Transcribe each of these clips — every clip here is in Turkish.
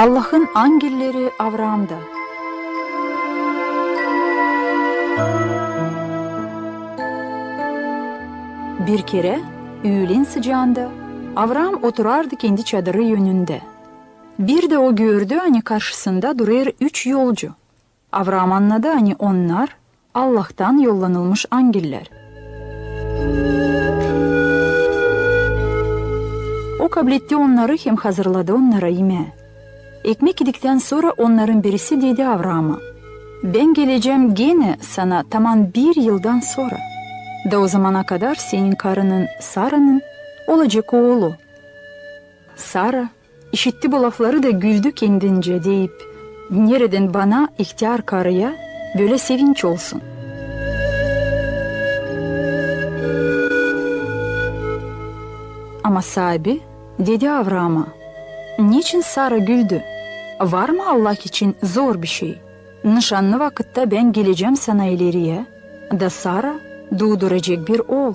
Allah'ın angelleri Avraam'da. Bir kere öğlen sıcağında Avraam oturardı kendi çadırı yönünde. Bir de o gördü hani karşısında duruyor 3 yolcu. Avraam anladı hani onlar Allah'tan yollanılmış angeller. O kabul etti onları, hem hazırladı onlara yemeği. Ekmek yedikten sonra onların birisi dedi Avraam'a: "Ben geleceğim gene sana tamam 1 yıldan sonra. Da o zamana kadar senin karının Sara'nın olacak oğlu." Sara işitti bu lafları da güldü kendince deyip, "Nereden bana ihtiyar karıya böyle sevinç olsun?" Ama sahibi dedi Avraam'a: "Niçin Sara güldü? Var mı Allah için zor bir şey? Nişanlı vakitte ben geleceğim sana ileriye, da Sara doğuracak bir oğul."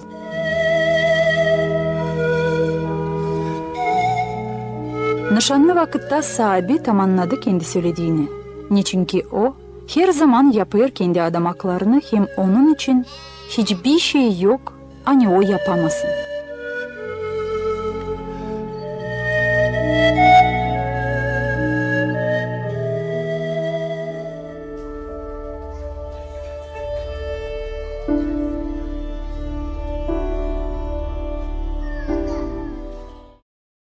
Nişanlı vakitte sahibi tam anladı kendi söylediğini. Niçin ki o her zaman yapıyor kendi adamaklarını, hem onun için hiçbir şey yok hani o yapamasın.